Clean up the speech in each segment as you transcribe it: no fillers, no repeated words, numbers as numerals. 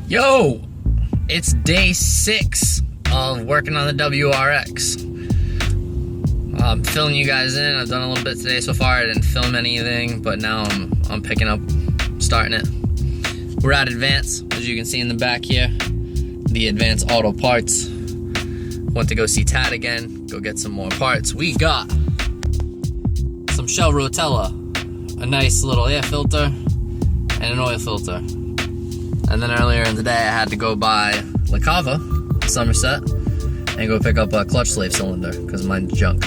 Yo, it's day 6 of working on the WRX. I'm filling you guys in. I've done a little bit today so far. I didn't film anything, but now I'm picking up, starting it. We're at Advance, as you can see in the back here. The Advance Auto Parts. Went to go see Tad again, go get some more parts. We got some Shell Rotella, a nice little air filter, and an oil filter. And then earlier in the day, I had to go buy La Cava, Somerset, and go pick up a clutch slave cylinder, because mine's junk.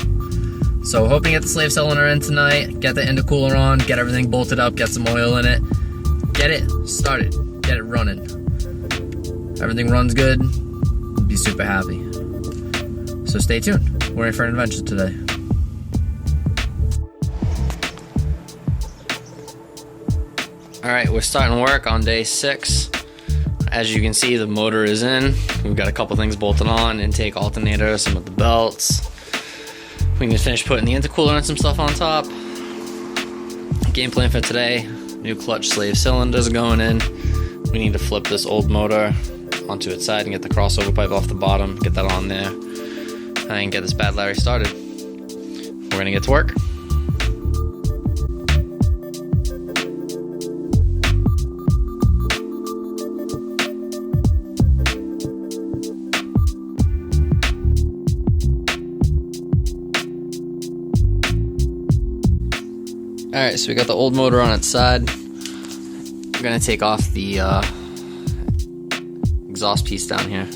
So hoping to get the slave cylinder in tonight, get the intercooler on, get everything bolted up, get some oil in it, get it started, get it running. Everything runs good, be super happy. So stay tuned, we're in for an adventure today. Alright, we're starting work on day 6. As you can see, the motor is in. We've got a couple things bolted on, intake alternator, some of the belts. We can finish putting the intercooler and some stuff on top. Game plan for today, new clutch slave cylinders going in. We need to flip this old motor onto its side and get the crossover pipe off the bottom, get that on there, and get this bad Larry started. We're gonna get to work. Alright, so we got the old motor on its side. We're gonna take off the exhaust piece down here.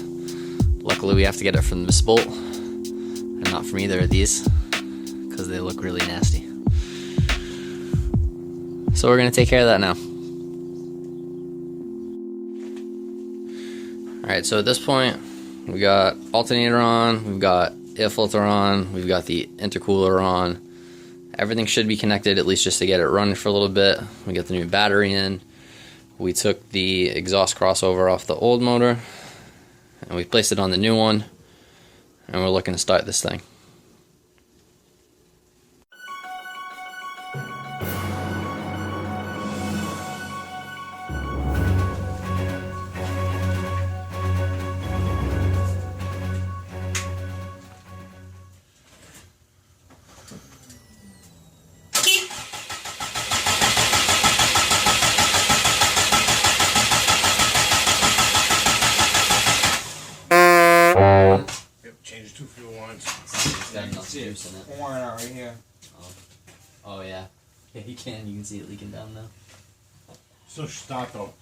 Luckily we have to get it from this bolt and not from either of these because they look really nasty. So we're gonna take care of that now. Alright, so at this point we got alternator on, we've got air filter on, we've got the intercooler on. Everything should be connected, at least just to get it running for a little bit. We got the new battery in. We took the exhaust crossover off the old motor and we placed it on the new one, and we're looking to start this thing. Change 2 fuel lines. It's got enough juice in it. Pouring out right here. Oh yeah. Yeah, you can see it leaking down now. Still should start though.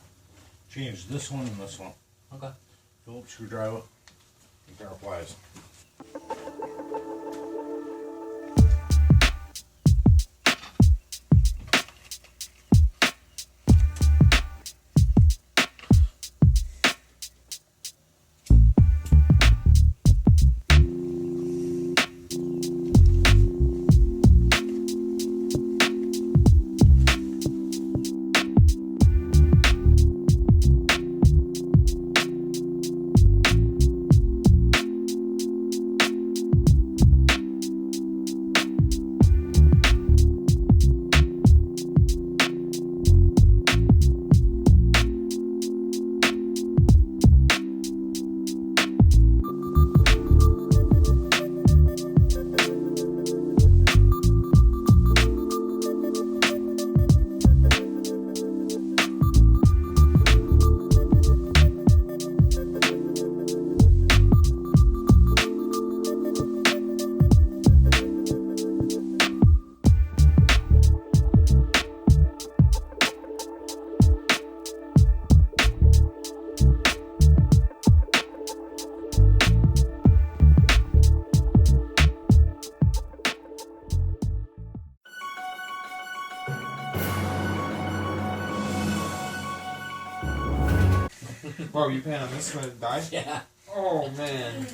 Change this one and this one. Okay. Phillips screwdriver and pair of pliers. Bro, you paying on this one to die? Yeah. Oh, man.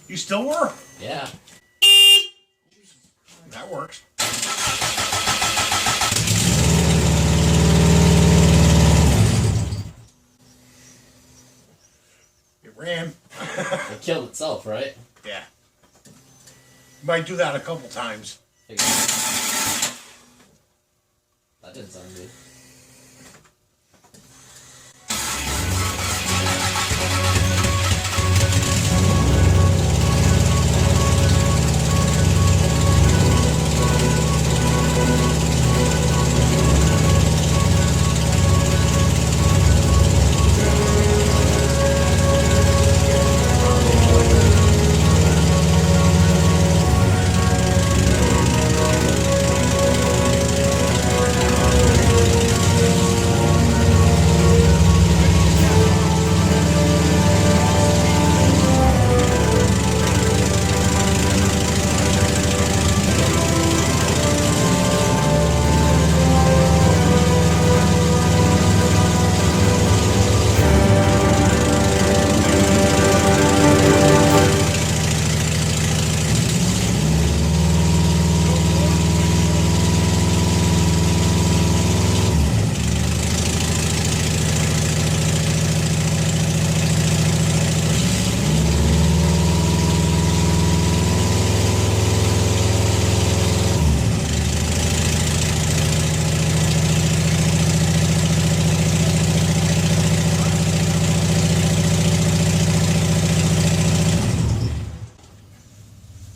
You still were? Yeah. That works. It ran. It killed itself, right? Yeah. Might do that a couple times. That didn't sound good.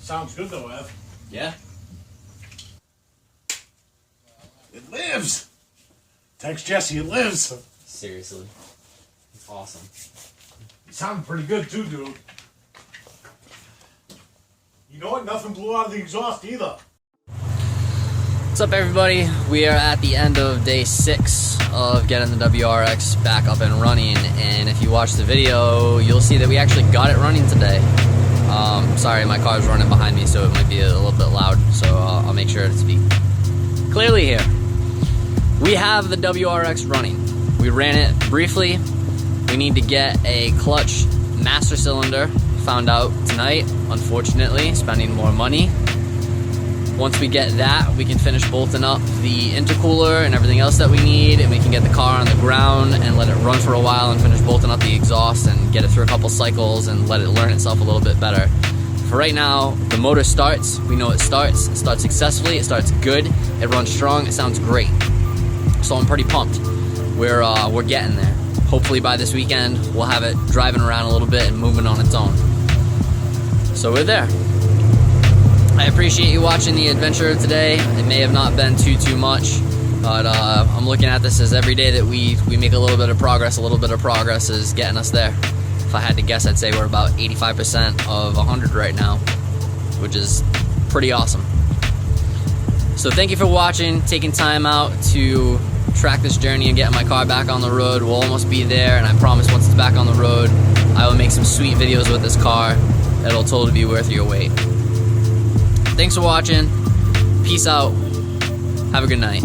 Sounds good though, Ev. Yeah. It lives. Text Jesse, it lives. Seriously. It's awesome. You sound pretty good too, dude. You know what? Nothing blew out of the exhaust either. What's up, everybody? We are at the end of day 6 of getting the WRX back up and running, and if you watch the video, you'll see that we actually got it running today. Sorry, my car's running behind me, so it might be a little bit loud, so I'll make sure to speak clearly here. We have the WRX running. We ran it briefly. We need to get a clutch master cylinder, found out tonight, unfortunately, spending more money. Once we get that, we can finish bolting up the intercooler and everything else that we need, and we can get the car on the ground and let it run for a while and finish bolting up the exhaust and get it through a couple cycles and let it learn itself a little bit better. For right now, the motor starts. We know it starts successfully, it starts good, it runs strong, it sounds great. So I'm pretty pumped. We're getting there. Hopefully by this weekend, we'll have it driving around a little bit and moving on its own. So we're there. I appreciate you watching the adventure today. It may have not been too much, but I'm looking at this as every day that we make a little bit of progress is getting us there. If I had to guess, I'd say we're about 85% of 100 right now, which is pretty awesome. So thank you for watching, taking time out to track this journey and getting my car back on the road. We'll almost be there, and I promise once it's back on the road, I will make some sweet videos with this car that'll totally be worth your wait. Thanks for watching. Peace out. Have a good night.